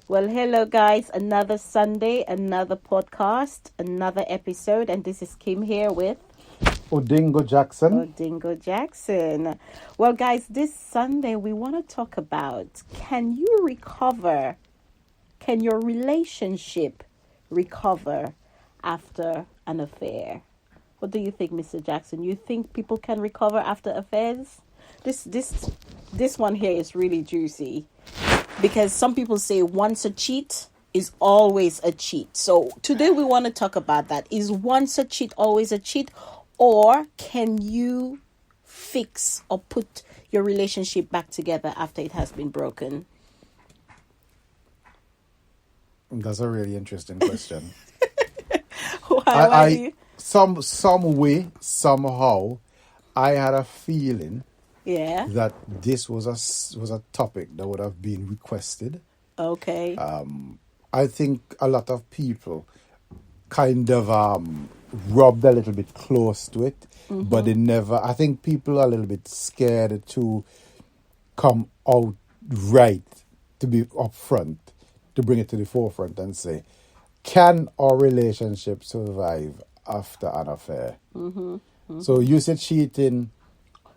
Well, hello, guys. Another Sunday, another podcast, another episode. And this is Kim here with Odingo Jackson. Odingo Jackson. Well, guys, this Sunday we want to talk about, can you recover? Can your relationship recover after an affair? What do you think, Mr. Jackson? You think people can recover after affairs? This one here is really juicy. Because some people say once a cheat is always a cheat. So today we want to talk about that. Is once a cheat always a cheat? Or can you fix or put your relationship back together after it has been broken? That's a really interesting question. Some way, somehow, I had a feeling that this was a topic that would have been requested. Okay. I think a lot of people kind of rubbed a little bit close to it, but they never. I think people are a little bit scared to come out right, to be upfront, to bring it to the forefront and say, can our relationship survive after an affair? So you said cheating.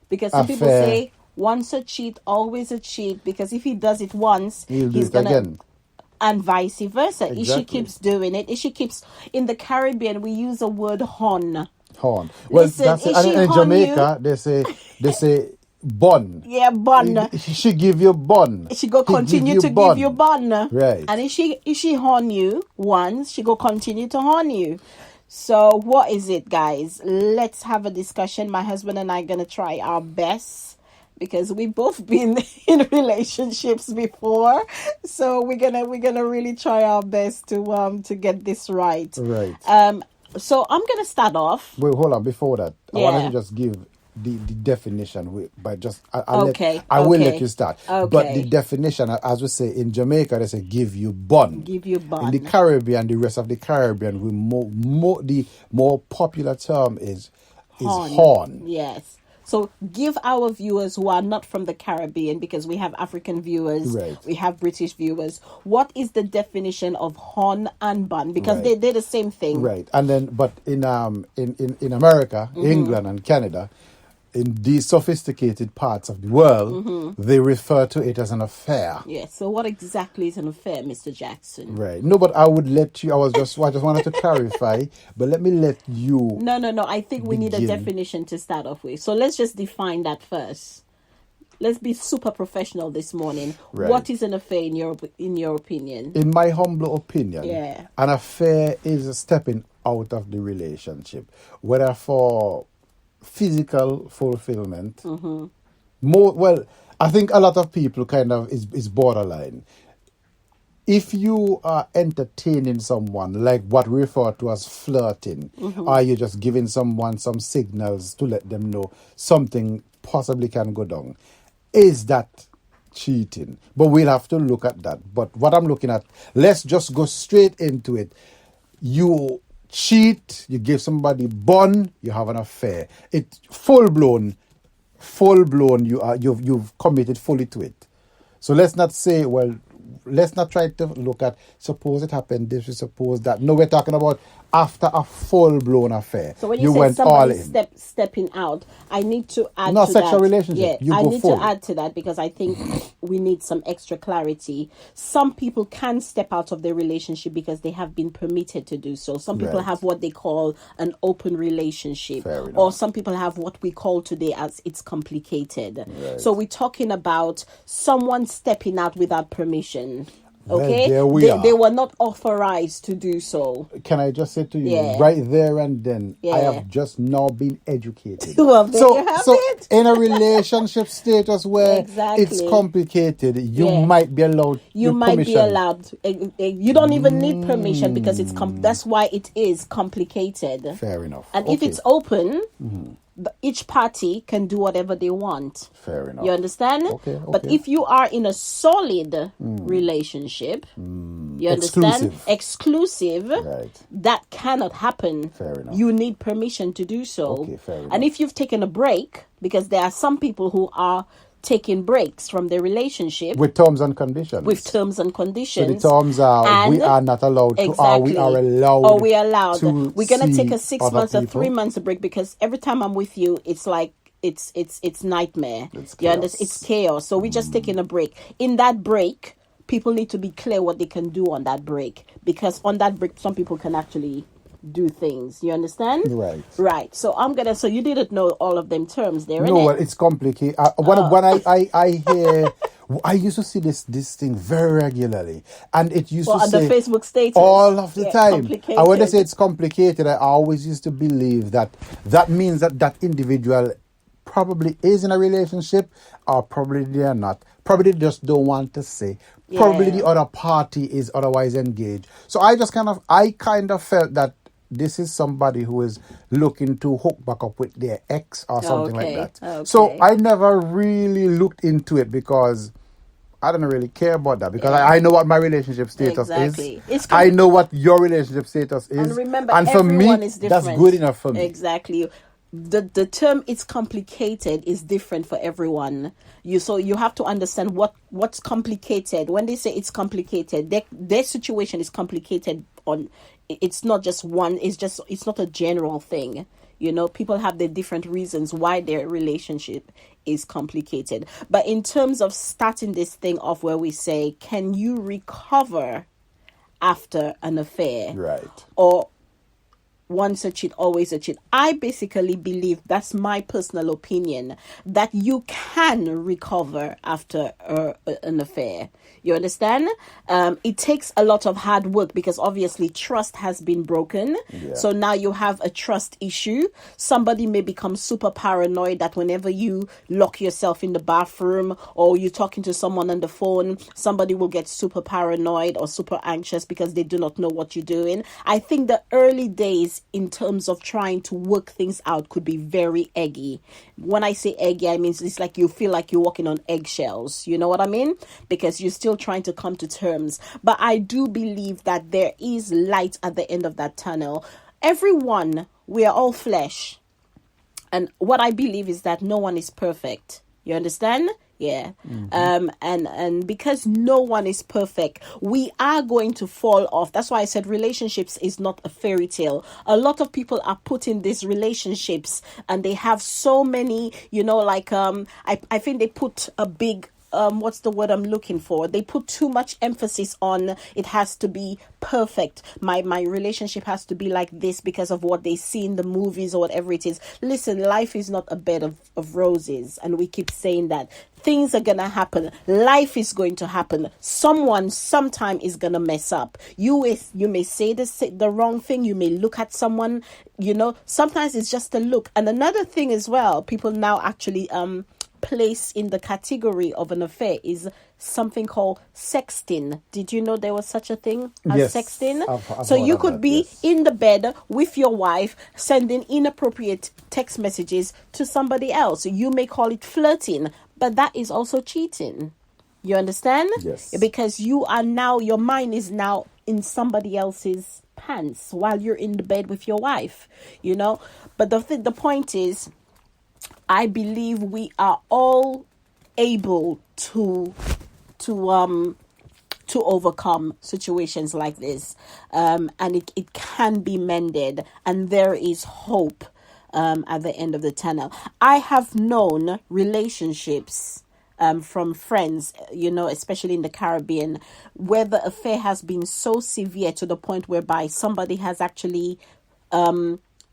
Because some people say once a cheat, always a cheat. Because if he does it once, he's gonna again. And vice versa. Exactly. If she keeps doing it, if she keeps in the Caribbean, we use a word hon. Hon. Well, listen, that's and in Jamaica they say bun. Yeah, bun. She give you bun. She go continue to give you bun. Right. And if she hon you once, she go continue to hon you. So what is it, guys? Let's have a discussion. My husband and I are gonna try our best because we've both been in relationships before. So we're gonna really try our best to get this right. Right. So I'm gonna start off. Wait, hold on. Before that, I wanted to just give the definition by just I will let you start. Okay. But the definition, as we say in Jamaica, they say give you bun. Give you bun. In the Caribbean, the rest of the Caribbean, the more popular term is horn. Yes. So give our viewers who are not from the Caribbean, because we have African viewers, we have British viewers, what is the definition of horn and bun? Because they're the same thing. Right. And then, but in America, England and Canada, in these sophisticated parts of the world, they refer to it as an affair. Yes. So what exactly is an affair, Mr. Jackson? Right. No, but I would let you. I just wanted to clarify. But let me let you. No. I think we need a definition to start off with. So let's just define that first. Let's be super professional this morning. Right. What is an affair in your opinion? In my humble opinion, an affair is stepping out of the relationship, whether for physical fulfillment. I think a lot of people kind of is borderline. If you are entertaining someone, like what we refer to as flirting, or you're just giving someone some signals to let them know something possibly can go down, is that cheating? But we'll have to look at that. But what I'm looking at, let's just go straight into it. You cheat, you give somebody bun, you have an affair. It's full blown. You've committed fully to it. So let's not say, let's not try to look at suppose it happened this, suppose that. No, we're talking about after a full blown affair. So when you say went all in. Stepping out, I need to add not to sexual that. relationship. Yeah, I need to add to that because I think we need some extra clarity. Some people can step out of their relationship because they have been permitted to do so. Some people have what they call an open relationship, or some people have what we call today as it's complicated. Right. So we're talking about someone stepping out without permission. Okay, they were not authorized to do so. Can I just say to you, right there and then, I have just now been educated. Well, there you have it. In a relationship status where it's complicated, you might be allowed. You might be allowed. You don't even need permission because it's that's why it is complicated. Fair enough. And if it's open, each party can do whatever they want. Fair enough. You understand? Okay. But if you are in a solid relationship, you understand? Exclusive. Right. That cannot happen. Fair enough. You need permission to do so. Okay, fair enough. And if you've taken a break, because there are some people who are taking breaks from the relationship with terms and conditions. with terms and So the conditions. terms are we And are not allowed to, or we exactly, are allowed, or we allowed. to We're gonna take see a 6 other months or people. 3 months break because every time I'm with you, it's like it's nightmare. It's You chaos. understand? It's chaos. So we're just taking a break. In that break, people need to be clear what they can do on that break, because on that break, some people can actually do things. You understand? Right. Right. So I'm gonna. So you didn't know all of them terms there, No, innit? well, it's complicated. When I hear, I used to see this thing very regularly, and it used Well, to on the say Facebook status, all of the yeah, time. complicated. And when they say it's complicated, I always used to believe that means that individual probably is in a relationship, or probably they are not. Probably they just don't want to say. Probably Yeah. the other party is otherwise engaged. So I kind of felt that this is somebody who is looking to hook back up with their ex or something Okay, like that. okay. So I never really looked into it because I don't really care about that, because Yeah. I know what my relationship status Exactly. is. It's I know what your relationship status is. And remember, and for me, everyone is different. that's good enough for me. Exactly. The term "it's complicated" is different for everyone. So you have to understand what's complicated. When they say it's complicated, their situation is complicated. It's not just one. It's not a general thing. People have their different reasons why their relationship is complicated. But in terms of starting this thing off, where we say, can you recover after an affair? Right. Or once a cheat, always a cheat. I basically believe, that's my personal opinion, that you can recover after an affair. You understand? It takes a lot of hard work, because obviously trust has been broken. Yeah. So now you have a trust issue. Somebody may become super paranoid that whenever you lock yourself in the bathroom or you're talking to someone on the phone, somebody will get super paranoid or super anxious because they do not know what you're doing. I think the early days in terms of trying to work things out could be very eggy. When I say eggy, I mean it's like you feel like you're walking on eggshells. You know what I mean? Because you're still trying to come to terms. But I do believe that there is light at the end of that tunnel. Everyone, we are all flesh. And what I believe is that no one is perfect. You understand? Yeah. And because no one is perfect, we are going to fall off. That's why I said relationships is not a fairy tale. A lot of people are put in these relationships and they have so many, I think they put a big, what's the word I'm looking for? They put too much emphasis on it has to be perfect. My relationship has to be like this because of what they see in the movies or whatever it is. Listen, life is not a bed of roses, and we keep saying that. Things are gonna happen. Life is going to happen. Someone sometime is gonna mess up. You may say the wrong thing. You may look at someone. Sometimes it's just a look. And another thing as well, people now actually place in the category of an affair is something called sexting. Did you know there was such a thing as Yes, sexting? I've So heard you of could that, be yes. in the bed with your wife sending inappropriate text messages to somebody else. You may call it flirting, but that is also cheating. You understand? Yes. Because your mind is now in somebody else's pants while you're in the bed with your wife, But the point is, I believe we are all able to overcome situations like this, and it can be mended, and there is hope at the end of the tunnel. I have known relationships from friends, especially in the Caribbean, where the affair has been so severe to the point whereby somebody has actually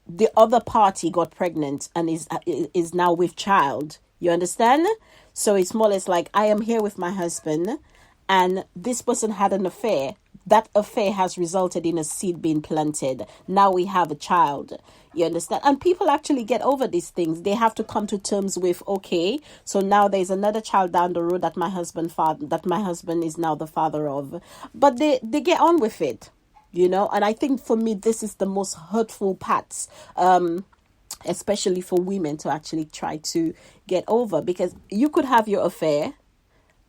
the other party got pregnant and is now with child. You understand? So it's more or less like, I am here with my husband and this person had an affair. That affair has resulted in a seed being planted. Now we have a child. You understand? And people actually get over these things. They have to come to terms with, okay, so now there's another child down the road that my husband is now the father of. But they get on with it. And I think for me, this is the most hurtful parts, especially for women to actually try to get over, because you could have your affair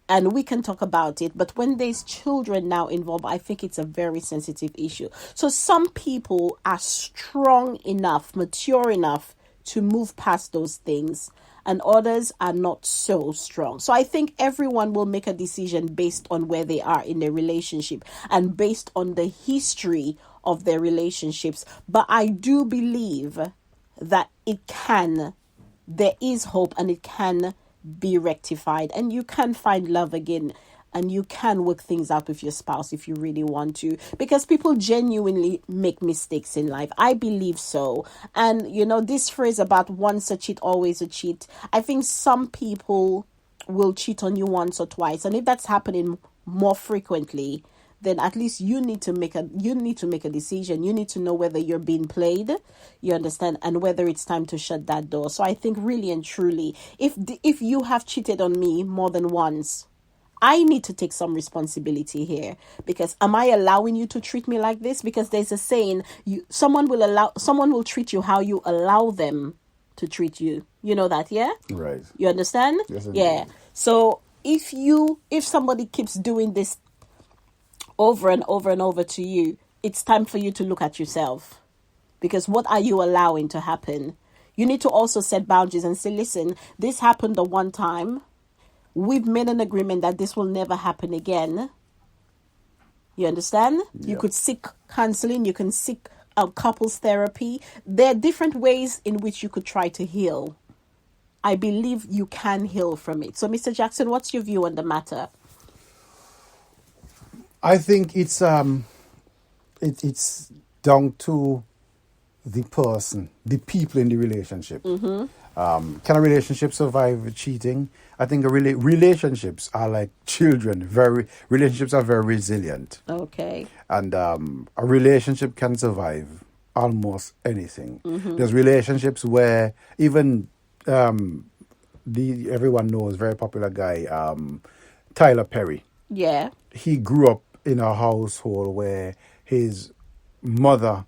and we can talk about it. But when there's children now involved, I think it's a very sensitive issue. So some people are strong enough, mature enough to move past those things. and others are not so strong. So I think everyone will make a decision based on where they are in their relationship and based on the history of their relationships. But I do believe that there is hope, and it can be rectified, and you can find love again, and you can work things out with your spouse if you really want to, because people genuinely make mistakes in life. I believe so. And this phrase about once a cheat, always a cheat, I think some people will cheat on you once or twice, and if that's happening more frequently, then at least you need to make a decision. You need to know whether you're being played, you understand, and whether it's time to shut that door. So I think really and truly, if you have cheated on me more than once, I need to take some responsibility here, because am I allowing you to treat me like this? Because there's a saying, someone will treat you how you allow them to treat you. You know that, yeah? Right. You understand? Yes, yeah. So if somebody keeps doing this over and over and over to you, it's time for you to look at yourself, because what are you allowing to happen? You need to also set boundaries and say, listen, this happened the one time. We've made an agreement that this will never happen again. You understand? Yeah. You could seek counseling. You can seek couples therapy. There are different ways in which you could try to heal. I believe you can heal from it. So, Mr. Jackson, what's your view on the matter? I think it's down to the person, the people in the relationship. Mm-hmm. Can a relationship survive cheating? I think relationships are like children. Relationships are very resilient. Okay. And a relationship can survive almost anything. Mm-hmm. There's relationships where even everyone knows, very popular guy, Tyler Perry. Yeah. He grew up in a household where his mother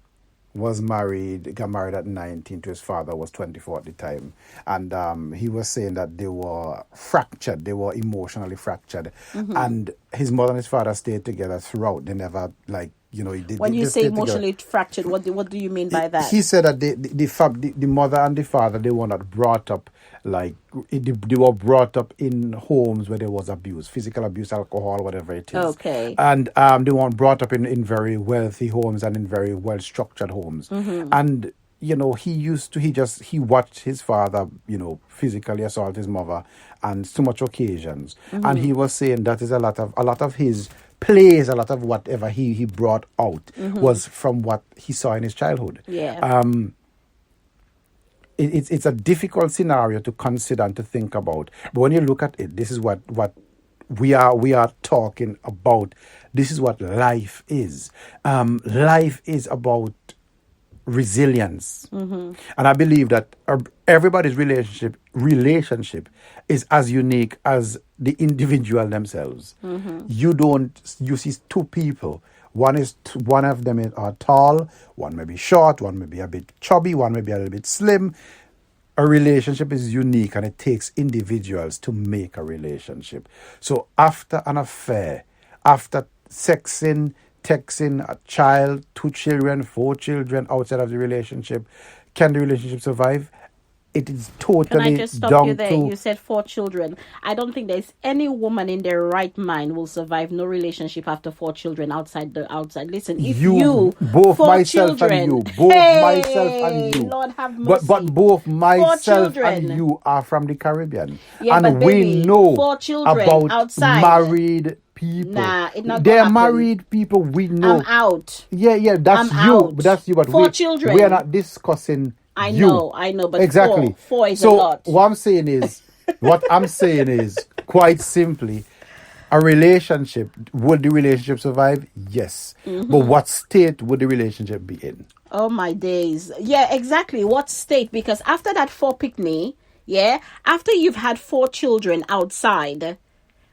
got married at 19 to his father, was 24 at the time. And he was saying that they were fractured, they were emotionally fractured. Mm-hmm. And his mother and his father stayed together throughout. They never, when you say emotionally fractured, what do you mean by that? He said that the mother and the father, they were not brought up they were brought up in homes where there was abuse, physical abuse, alcohol, whatever it is. Okay. And they weren't brought up in very wealthy homes and in very well structured homes. Mm-hmm. And he watched his father, physically assault his mother on so much occasions. Mm-hmm. And he was saying that is a lot of his plays, a lot of whatever he brought out mm-hmm. was from what he saw in his childhood. Yeah. It's a difficult scenario to consider and to think about. But when you look at it, this is what we are talking about. This is what life is. Life is about resilience. Mm-hmm. And I believe that everybody's relationship is as unique as the individual themselves. Mm-hmm. You see two people. One of them are tall, one may be short, one may be a bit chubby, one may be a little bit slim. A relationship is unique, and it takes individuals to make a relationship. So after an affair, after texting a child, 2 children, 4 children outside of the relationship, can the relationship survive? It is totally Can I just stop down you there? to... You said 4 children. I don't think there's any woman in their right mind will survive no relationship after 4 children outside. Listen, if you both 4 myself children, and you, both myself and you, Lord have mercy. But both myself and you are from the Caribbean, and we know 4 children about outside. Married people. Nah, it's not. They're married people. We know. I'm out. Yeah, that's I'm you. out. That's you. But 4 children. We are not discussing. I know, but exactly. 4 is a lot. So what I'm saying is, quite simply, would the relationship survive? Yes. Mm-hmm. But what state would the relationship be in? Oh my days. Yeah, exactly. What state? Because after that 4 picnic, after you've had 4 children outside,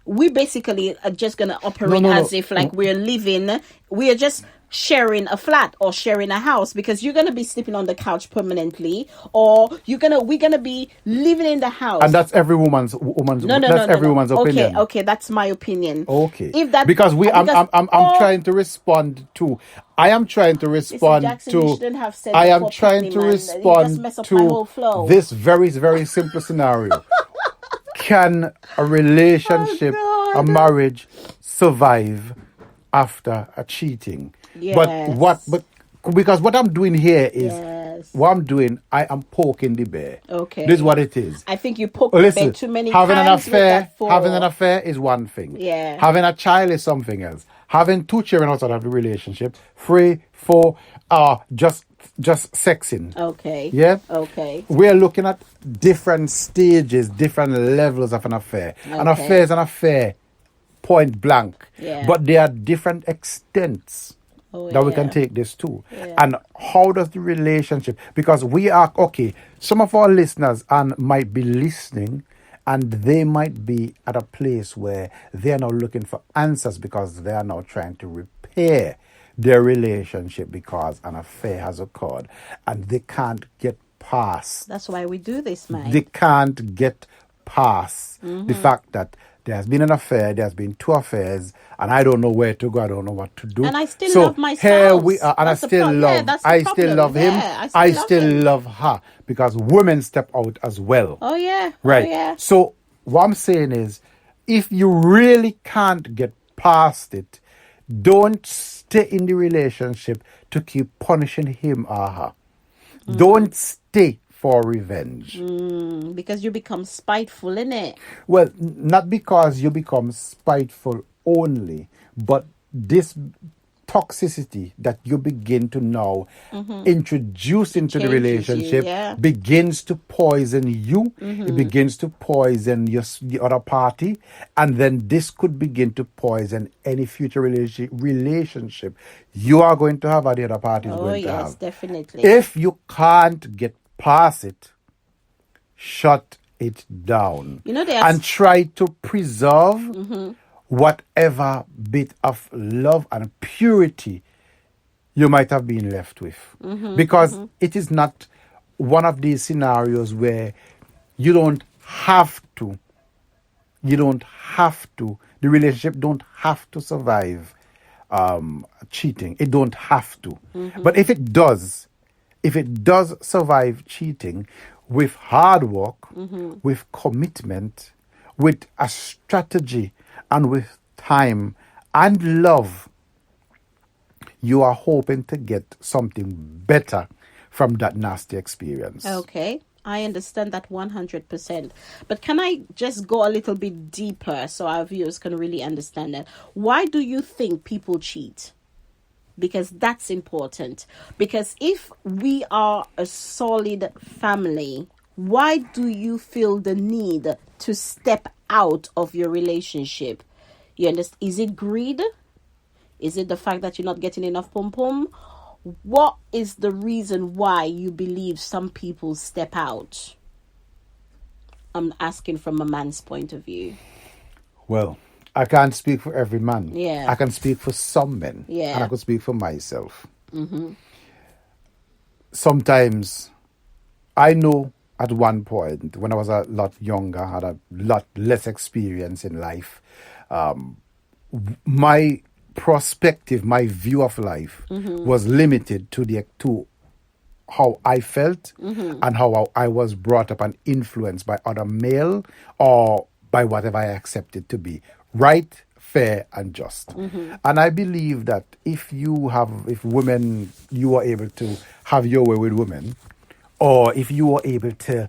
we basically are just going to operate as if like we're living, we are just sharing a flat or sharing a house, because you're going to be sleeping on the couch permanently, or we're going to be living in the house. And that's every woman's No, no, that's no, every no. woman's Okay, opinion. okay, that's my opinion. Okay. If that because I'm or- trying to respond to I am trying to respond Jackson, you to shouldn't have said I that am for trying Putney, to man. You just respond mess up my whole flow. to this very, very simple scenario. Can a relationship, Oh, a God. marriage survive after a cheating? Yes. But because what I'm doing here is Yes. what I'm doing, I am poking the bear. Okay. This is what it is. I think you poked Oh, the listen, bear too many having an times with affair, that fork. having an affair is one thing. Yeah. Having a child is something else. Having two children outside of the relationship, 3, 4, just sexing. Okay. Yeah. Okay. We're looking at different stages, different levels of an affair. An Okay. affair is an affair, point blank. Yeah. But there are different extents that we can yeah. take this to. Yeah. And how does the relationship, because we are, okay, some of our listeners might be listening and they might be at a place where they are now looking for answers because they are now trying to repair their relationship because an affair has occurred and they can't get past. That's why we do this, man. They can't get past the fact that there has been an affair, there has been 2 affairs, and I don't know where to go, I don't know what to do. And I still so love my here spouse. we are, and That's I the still pro- love, yeah, that's the I still problem. love him, Yeah, I love still him. love her, because women step out as well. Oh yeah. Right. Oh, yeah. So what I'm saying is, if you really can't get past it, don't stay in the relationship to keep punishing him or her. Don't stay for revenge. Because you become spiteful, innit? Well, not because you become spiteful only, but this toxicity that you begin to now introduce into the Changes you, relationship yeah. begins to poison you. It begins to poison the other party, and then this could begin to poison any future relationship you are going to have or the other party is Oh going to yes, have. definitely. If you can't get past it, shut it down. You know, there's- and try to preserve whatever bit of love and purity you might have been left with. Because it is not one of these scenarios where you don't have to, the relationship don't have to survive cheating. It don't have to. But if it does survive cheating, with hard work, with commitment, with a strategy, and with time and love, you are hoping to get something better from that nasty experience. Okay, I understand that 100%. But can I just go a little bit deeper so our viewers can really understand that? Why do you think people cheat? Because that's important. Because if we are a solid family, why do you feel the need to step out of your relationship? You understand? Is it greed? Is it the fact that you're not getting enough pom pom? What is the reason why you believe some people step out? I'm asking from a man's point of view. Well, I can't speak for every man. Yeah. I can speak for some men. Yeah. And I can speak for myself. Sometimes I know at one point when I was a lot younger, had a lot less experience in life, my perspective, my view of life was limited to how I felt and how I was brought up and influenced by other male or by whatever I accepted to be right, fair, and just. And I believe that if women, you are able to have your way with women, or if you are able to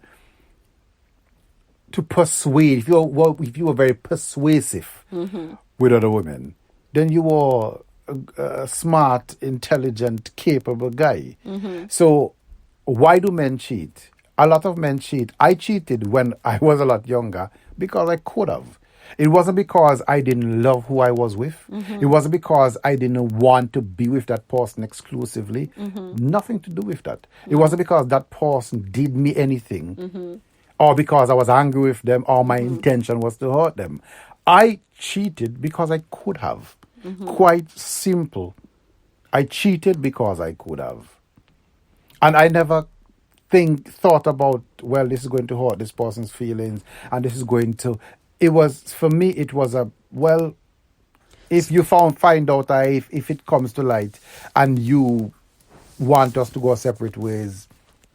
persuade, if you are very persuasive with other women, then you are a smart, intelligent, capable guy. So why do men cheat? A lot of men cheat. I cheated when I was a lot younger because I could have. It wasn't because I didn't love who I was with. It wasn't because I didn't want to be with that person exclusively. Nothing to do with that. It wasn't because that person did me anything or because I was angry with them or my intention was to hurt them. I cheated because I could have. Quite simple. I cheated because I could have. And I never thought about, well, this is going to hurt this person's feelings, and this is going to. It was, for me, it was a, well, if you find out, if it comes to light and you want us to go separate ways,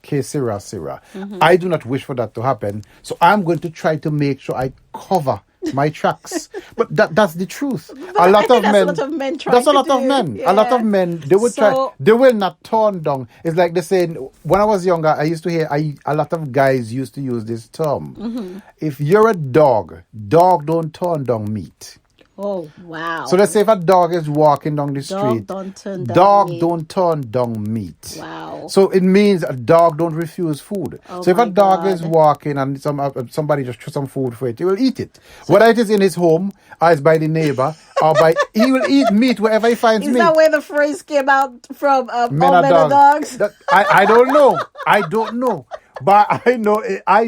que sera, sera. I do not wish for that to happen. So I'm going to try to make sure I cover my tracks. But that's the truth. But I think that's a lot of men trying That's a to lot of do. men. Yeah. A lot of men, they will try. They will not turn down. It's like they saying, when I was younger, I used to hear, a lot of guys used to use this term. If you're a dog don't turn down meat. Oh, wow. So let's say if a dog is walking down the street, don't turn down dog meat. don't turn down meat. Wow. So it means a dog don't refuse food. Oh so if a my dog God. is walking and somebody just threw some food for it, he will eat it. Whether it is in his home, or it's by the neighbor, or he will eat meat wherever he finds Is meat. that where the phrase came out from? All Men are men are dogs? I don't know. I don't know. But I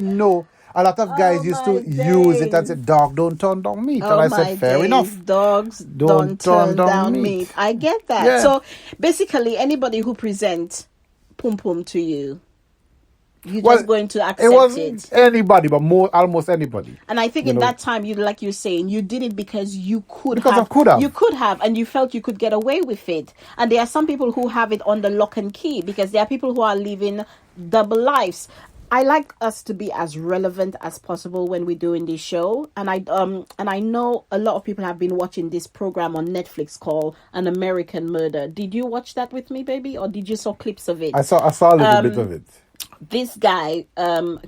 know a lot of guys used to use it and say, dog don't turn down meat. Oh, and I my said, fair days. enough. Dogs don't turn down meat. I get that. Yeah. So basically, anybody who presents pum pum to you, you're Well, just going to It accept wasn't it. anybody, but almost anybody. And I think in that time, like you're saying, you did it because you could Because I have. could have. You could have, and you felt you could get away with it. And there are some people who have it on the lock and key because there are people who are living double lives. I like us to be as relevant as possible when we're doing this show, and I know a lot of people have been watching this program on Netflix called An American Murder. Did you watch that with me, baby, or did you saw clips of it? I saw a little bit of it. This guy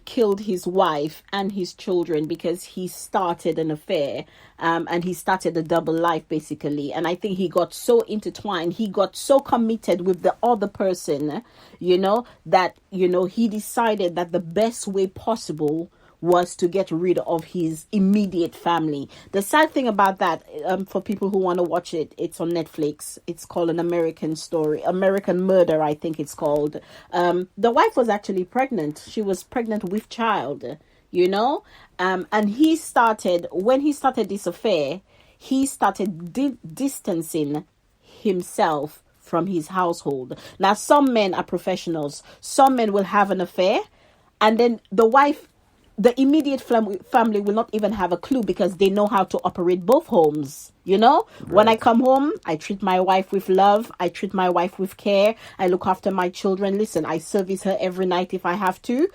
killed his wife and his children because he started an affair, and he started a double life basically. And I think he got so intertwined, he got so committed with the other person, that he decided that the best way possible was to get rid of his immediate family. The sad thing about that, for people who want to watch it, it's on Netflix. It's called An American Murder, I think it's called. The wife was actually pregnant. She was pregnant with child, and when he started this affair, he started distancing himself from his household. Now, some men are professionals. Some men will have an affair, and then the immediate family will not even have a clue because they know how to operate both homes. Right. When I come home, I treat my wife with love. I treat my wife with care. I look after my children. Listen, I service her every night if I have to.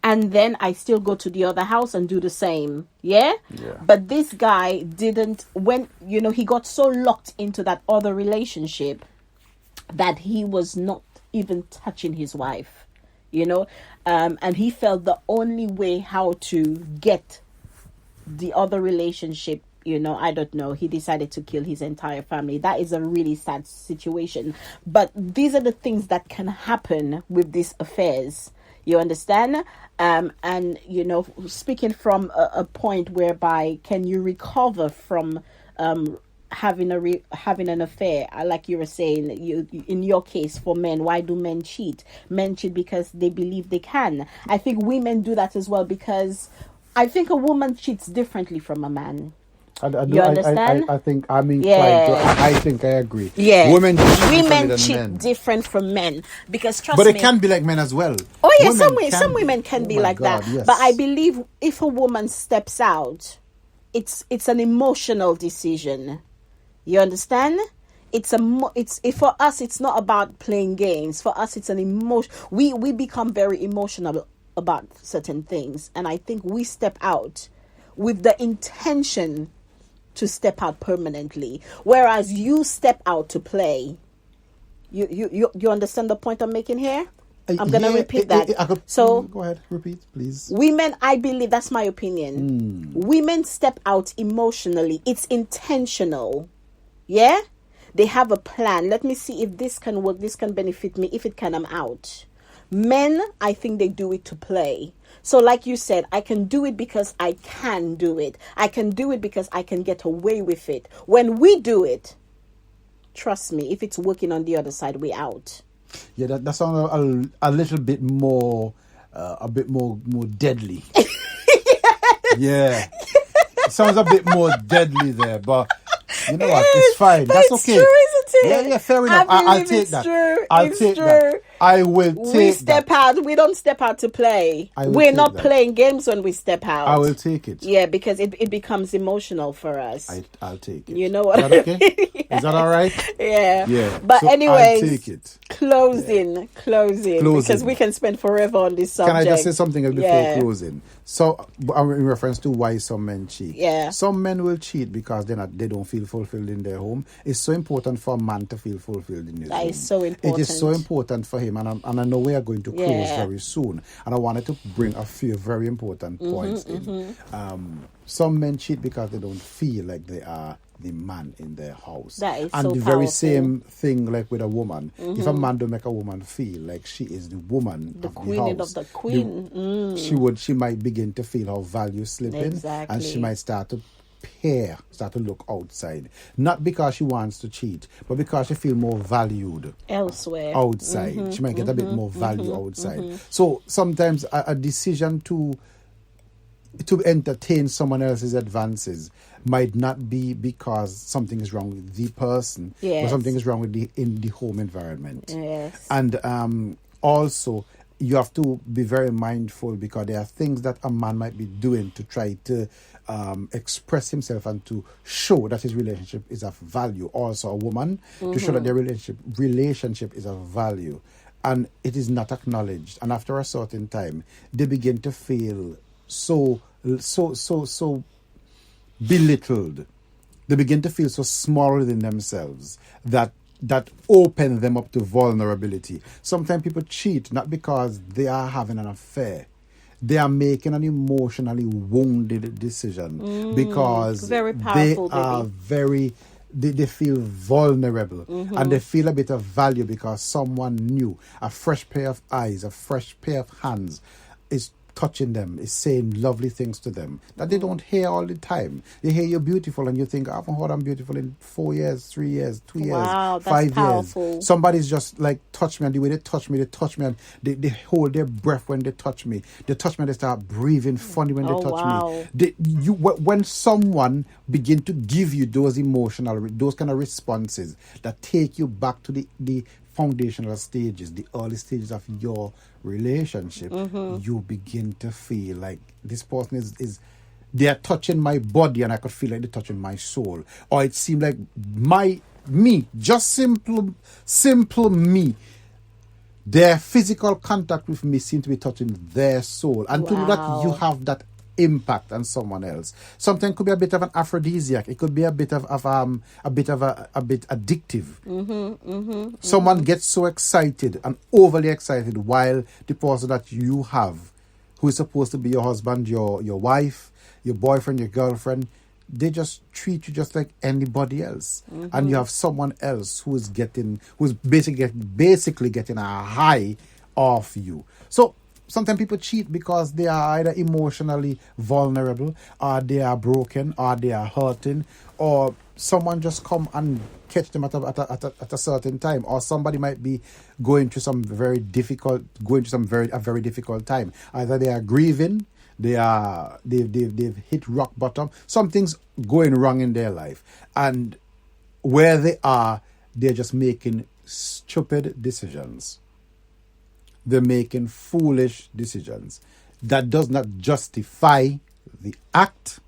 And then I still go to the other house and do the same. Yeah? But this guy didn't, he got so locked into that other relationship that he was not even touching his wife, and he felt the only way how to get the other relationship, I don't know, he decided to kill his entire family. That is a really sad situation. But these are the things that can happen with these affairs. You understand? And, speaking from a point whereby can you recover from having an affair, like you were saying, in your case for men, why do men cheat? Men cheat because they believe they can. I think women do that as well because I think a woman cheats differently from a man. You understand? I think I'm inclined to. I think I agree. Yeah, women cheat cheat men. different from men because trust me. But it can be like men as well. Oh yeah, some women can be like God, that. yes. But I believe if a woman steps out, it's an emotional decision. You understand? For us, it's not about playing games. For us, it's an emotion. We become very emotional about certain things, and I think we step out with the intention to step out permanently, whereas you step out to play. You understand the point I'm making here? I'm gonna repeat that. So go ahead, repeat, please. Women, I believe that's my opinion. Women step out emotionally. It's intentional. Yeah? They have a plan. Let me see if this can work, this can benefit me. If it can, I'm out. Men, I think they do it to play. So like you said, I can do it because I can do it. I can do it because I can get away with it. When we do it, trust me, if it's working on the other side, we out. Yeah, that sounds a little bit more, more deadly. Yeah. It sounds a bit more deadly there, but You know what? It's fine. But That's it's okay. true, isn't it? Yeah, fair enough. I I'll believe take it's that. true. I'll It's take true. that. I will We take step that. out. We don't step out to play. I will We're take not that. playing games when we step out. I will take it. Yeah, because it becomes emotional for us. I'll take it. You know what Is that okay? I mean? Is that all right? Yeah. Yeah. But So anyways, I'll take it. closing, because we can spend forever on this subject. Can I just say something else before Yeah. closing? So, in reference to why some men cheat. Yeah. Some men will cheat because they don't feel fulfilled in their home. It's so important for a man to feel fulfilled in his home. That is so It is so important. important for him, and I know we are going to close Yeah. very soon. And I wanted to bring a few very important points in. Some men cheat because they don't feel like they are the man in their house. That is and so the very powerful. same thing like with a woman. If a man don't make a woman feel like she is the woman The of queen the house, of the queen. she might begin to feel her value slipping, and Exactly. she might start to look outside, not because she wants to cheat, but because she feel more valued Elsewhere. outside. She might get a bit more value outside. So sometimes a decision to entertain someone else's advances might not be because something is wrong with the person, but Yes. something is wrong with in the home environment. Yes. And also, you have to be very mindful because there are things that a man might be doing to try to express himself and to show that his relationship is of value. Also, a woman to show that their relationship is of value, and it is not acknowledged. And after a certain time, they begin to feel so belittled. They begin to feel so small within themselves that open them up to vulnerability. Sometimes people cheat not because they are having an affair. They are making an emotionally wounded decision because Very powerful, they feel vulnerable and they feel a bit of value because someone new, a fresh pair of eyes, a fresh pair of hands is touching them, is saying lovely things to them that they don't hear all the time. They hear you're beautiful and you think, I haven't heard I'm beautiful in 4 years, 3 years, 2 years, Wow, that's 5 powerful. years. Somebody's just like touch me, and the way they touch me and they hold their breath when they touch me. They touch me and they start breathing funny when they Oh, touch wow. me. When someone begin to give you those those kind of responses that take you back to the foundational stages, the early stages of your relationship, you begin to feel like this person is they are touching my body and I could feel like they're touching my soul. Or it seemed like just simple me, their physical contact with me seemed to be touching their soul. And to know that you have that impact on someone else. Sometimes it could be a bit of an aphrodisiac. It could be a bit addictive. Someone gets so excited and overly excited while the person that you have, who is supposed to be your husband, your wife, your boyfriend, your girlfriend, they just treat you just like anybody else. And you have someone else who's basically getting a high off you. So sometimes people cheat because they are either emotionally vulnerable, or they are broken, or they are hurting, or someone just come and catch them at a certain time, or somebody might be going through a very difficult time. Either they are grieving, they've hit rock bottom, something's going wrong in their life, and where they are, they're just making stupid decisions. They're making foolish decisions. That does not justify the act.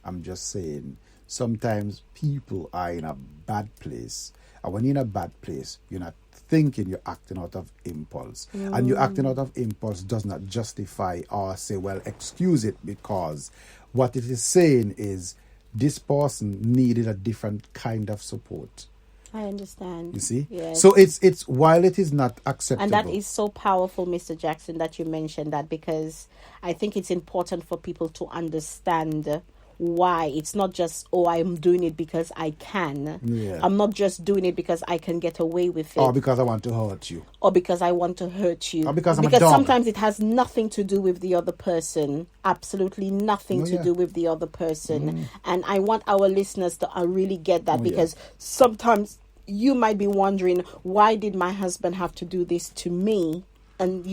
I'm just saying, sometimes people are in a bad place. And when you're in a bad place, you're not thinking, you're acting out of impulse. And you acting out of impulse does not justify or say, well, excuse it, because what it is saying is this person needed a different kind of support. I understand. You see? Yes. So it's while it is not acceptable. And that is so powerful, Mr. Jackson, that you mentioned that, because I think it's important for people to understand why. It's not just, I'm doing it because I can. Yeah. I'm not just doing it because I can get away with it. Or because I want to hurt you. Or because I want to hurt you. Or because I'm a dog. Sometimes it has nothing to do with the other person. Absolutely nothing to do with the other person. And I want our listeners to really get that, because sometimes you might be wondering, why did my husband have to do this to me? and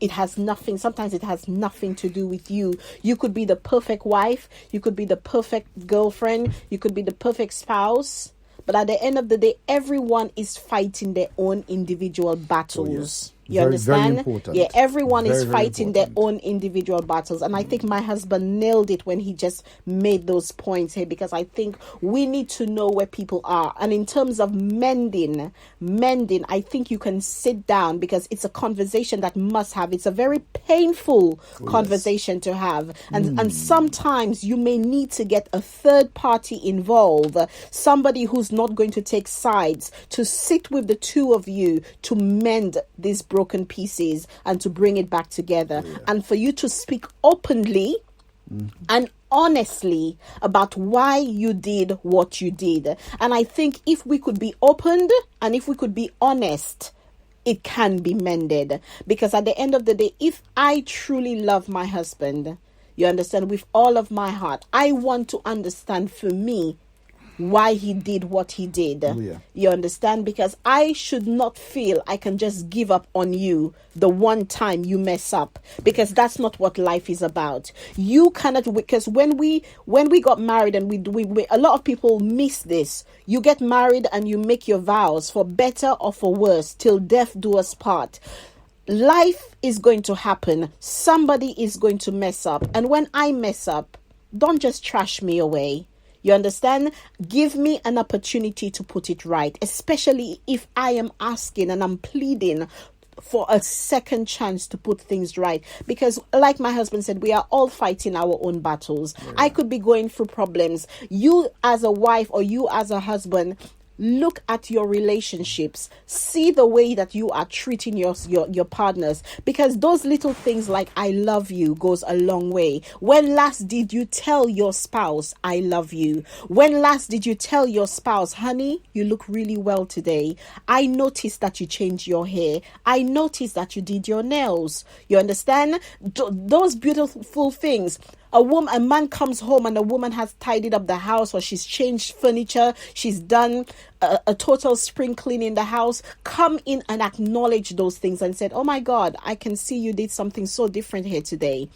it has nothing, sometimes it has nothing to do with you. You could be the perfect wife, you could be the perfect girlfriend, you could be the perfect spouse, but at the end of the day, everyone is fighting their own individual battles. Oh, yes. You understand? Very important. Yeah, everyone is Very fighting their important. own individual battles. And I think my husband nailed it when he just made those points here, because I think we need to know where people are. And in terms of mending, I think you can sit down, because it's a conversation that must have. It's a very painful conversation to have. And sometimes you may need to get a third party involved, somebody who's not going to take sides, to sit with the two of you to mend these broken pieces and to bring it back together, and for you to speak openly and honestly about why you did what you did. And I think if we could be opened and if we could be honest, it can be mended. Because at the end of the day, if I truly love my husband, you understand, with all of my heart, I want to understand for me why he did what he did. You understand? Because I should not feel I can just give up on you the one time you mess up, because that's not what life is about. You cannot, because when we got married, and we a lot of people miss this. You get married and you make your vows, for better or for worse, till death do us part. Life is going to happen. Somebody is going to mess up, and when I mess up, don't just trash me away. You understand? Give me an opportunity to put it right, especially if I am asking and I'm pleading for a second chance to put things right. Because like my husband said, we are all fighting our own battles. I could be going through problems. You as a wife or you as a husband, look at your relationships. See the way that you are treating your partners, because those little things like I love you goes a long way. When last did you tell your spouse I love you? When last did you tell your spouse, honey, you look really well today. I noticed that you changed your hair. I noticed that you did your nails. You understand? Those beautiful things. A man comes home and a woman has tidied up the house, or she's changed furniture, she's done a total spring clean in the house. Come in and acknowledge those things and said, oh my God, I can see you did something so different here today.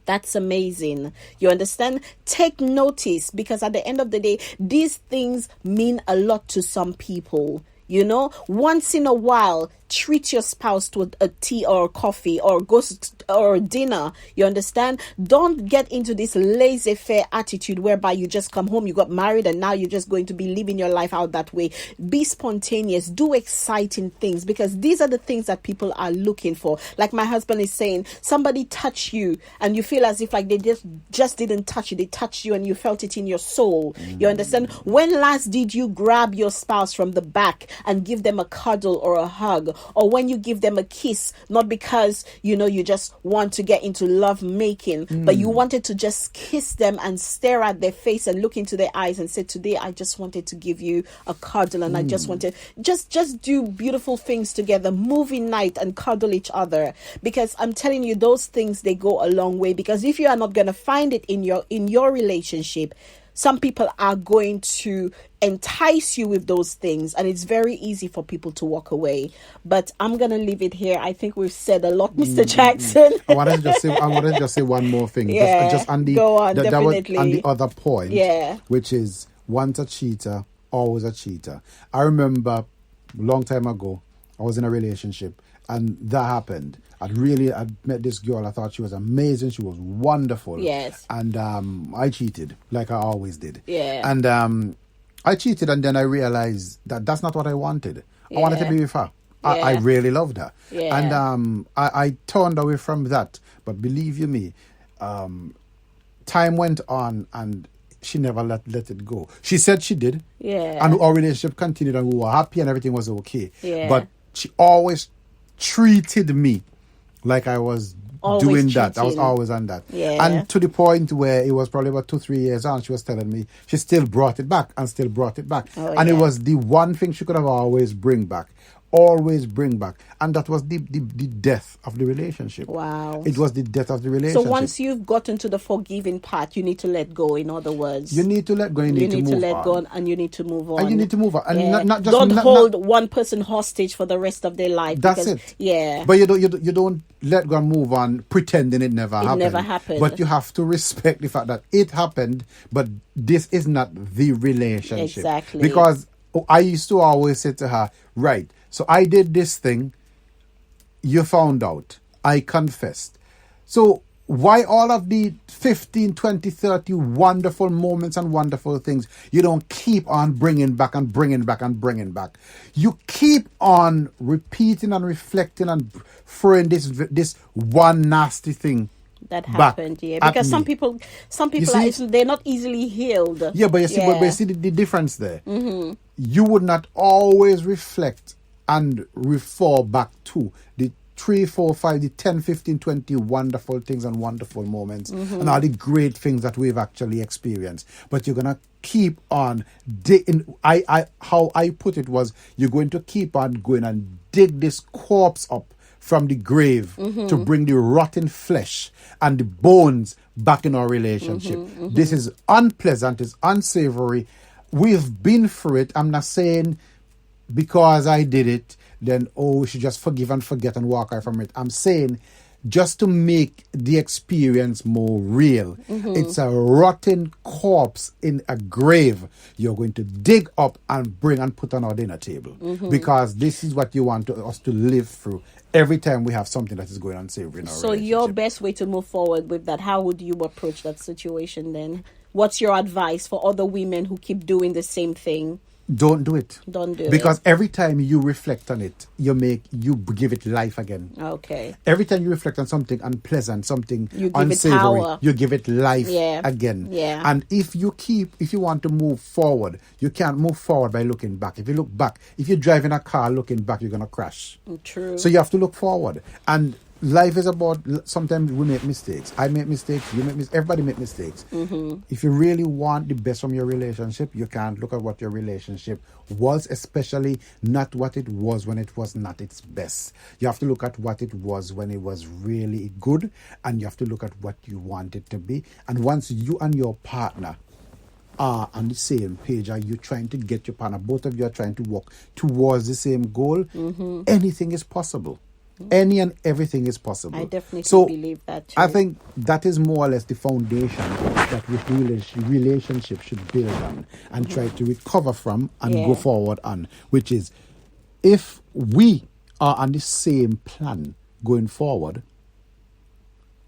That's amazing. You understand? Take notice, because at the end of the day, these things mean a lot to some people. Once in a while, treat your spouse to a tea or a coffee or or dinner. You understand? Don't get into this laissez-faire attitude whereby you just come home, you got married, and now you're just going to be living your life out that way. Be spontaneous. Do exciting things, because these are the things that people are looking for. Like my husband is saying, somebody touch you and you feel as if like they just didn't touch you. They touched you and you felt it in your soul. You understand? When last did you grab your spouse from the back and give them a cuddle or a hug? Or when you give them a kiss, not because, you just want to get into love making, but you wanted to just kiss them and stare at their face and look into their eyes and say, today, I just wanted to give you a cuddle, and I just wanted, just do beautiful things together, movie night and cuddle each other. Because I'm telling you, those things, they go a long way. Because if you are not going to find it in your relationship, some people are going to entice you with those things, and it's very easy for people to walk away. But I'm gonna leave it here. I think we've said a lot, Mr. Jackson. I wanted to just say one more thing. Yeah, just on the go on, that was definitely. on the other point. Yeah. Which is, once a cheater, always a cheater. I remember a long time ago, I was in a relationship, and that happened. I met this girl. I thought she was amazing. She was wonderful. Yes. And I cheated, like I always did. Yeah. And I cheated, and then I realized that that's not what I wanted. I wanted to be with her. I really loved her. Yeah. And I turned away from that. But believe you me, time went on, and she never let it go. She said she did. Yeah. And our relationship continued, and we were happy, and everything was okay. Yeah. But she always treated me like I was Always doing that. I was cheating. always on that. Yeah. And to the point where it was probably about 2-3 years on, she was telling me she still brought it back and still brought it back. Oh, and yeah. it was the one thing she could have always bring back. always bring back. And that was the death of the relationship. Wow. It was the death of the So relationship. once you've gotten to the forgiving part, you need to let go, in other words. You need to let go, you need to let move go on. and you need to move on. And you need to move on. And Yeah. not just... Don't not- hold one person hostage for the rest of their life. That's because, it. Yeah. But you don't let go and move on pretending it never happened. never happened. But you have to respect the fact that it happened, but this is not the relationship. Exactly. Because I used to always say to her, right, so I did this thing, you found out, I confessed. So why all of the 15, 20, 30 wonderful moments and wonderful things you don't keep on bringing back and bringing back and bringing back? You keep on repeating and reflecting and throwing this one nasty thing that back happened, yeah. at Because some me. people see? they're not easily healed. Yeah, but you see, but you see the difference there. You would not always reflect and refer back to the 3, 4, 5, the 10, 15, 20 wonderful things and wonderful moments and all the great things that we've actually experienced. But you're gonna keep on how I put it was, you're going to keep on going and dig this corpse up from the grave to bring the rotten flesh and the bones back in our relationship. This is unpleasant, it's unsavory. We've been through it. I'm not saying because I did it, then, we should just forgive and forget and walk away from it. I'm saying just to make the experience more real. It's a rotten corpse in a grave you're going to dig up and bring and put on our dinner table. Because this is what you want us to live through every time we have something that is going unsavory in our So relationship. your best way to move forward with that, how would you approach that situation then? What's your advice for other women who keep doing the same thing? Don't do it. Don't do it. Because every time you reflect on it, you give it life again. Okay. Every time you reflect on something unpleasant, something You give it unsavory, power. you give it life Yeah. again. Yeah. And if you want to move forward, you can't move forward by looking back. If you look back, if you're driving a car looking back, you're going to crash. True. So you have to look forward. And life is about, sometimes we make mistakes. I make mistakes, you make mistakes, everybody make mistakes. If you really want the best from your relationship, you can't look at what your relationship was, especially not what it was when it was not its best. You have to look at what it was when it was really good, and you have to look at what you want it to be. And once you and your partner are on the same page, are you trying to get your partner, both of you are trying to work towards the same goal, anything is possible. Any and everything is possible. I definitely so believe that too. I think that is more or less the foundation that relationship should build on and try to recover from and go forward on, which is, if we are on the same plan going forward,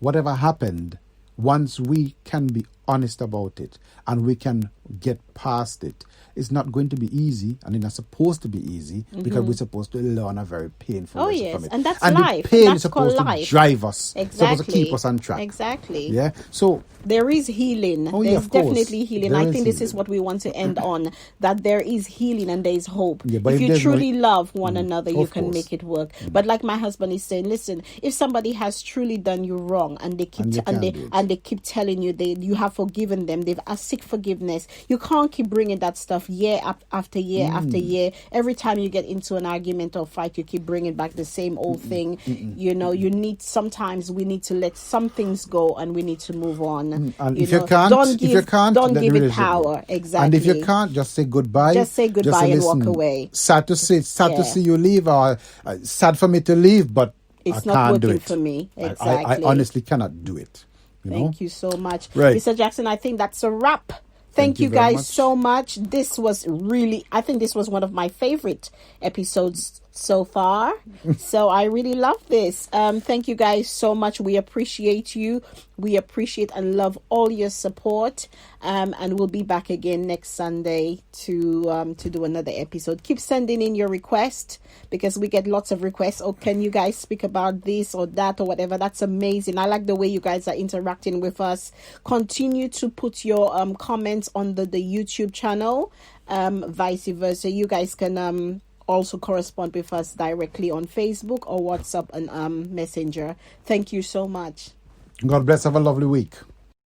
whatever happened, once we can be honest about it and we can get past it, it's not going to be easy, and it's not supposed to be easy, because we're supposed to learn a very painful lesson yes, from it. and that's and life. the pain That's is supposed called to life. drive us, Exactly. supposed to keep us on track. Exactly. Yeah. So There is healing. Oh, yeah, There's of course. definitely healing. There I is think this is healing. what we want to end on, that there is healing and there is hope. Yeah, but if if you there's truly love one another, you of can course. make it work. But like my husband is saying, listen, if somebody has truly done you wrong and they keep And you can't do it. they keep telling you you have forgiven them, they've asked seek forgiveness, you can't keep bringing that stuff year after year after year. Every time you get into an argument or fight, you keep bringing back the same old thing. You know, sometimes we need to let some things go and we need to move on. And You if you know, can't, don't let give the it relationship power. go. Exactly. And if you can't, just say goodbye. Just say goodbye say, and walk "Listen, away." Sad to Yeah. see you leave, or sad for me to leave, but It's I not can't do working it for me. I Exactly. honestly cannot do it. You know? Thank you so much. Right. Mr. Jackson, I think that's a wrap. Thank you very guys much. so much. I think this was one of my favorite episodes so far. So I really love this. Thank you guys so much. We appreciate you. We appreciate and love all your support. And we'll be back again next Sunday to do another episode. Keep sending in your request, because we get lots of requests. Oh, can you guys speak about this or that or whatever? That's amazing. I like the way you guys are interacting with us. Continue to put your comments on the YouTube channel. Vice versa. You guys can also correspond with us directly on Facebook or WhatsApp and Messenger. Thank you so much. God bless. Have a lovely week.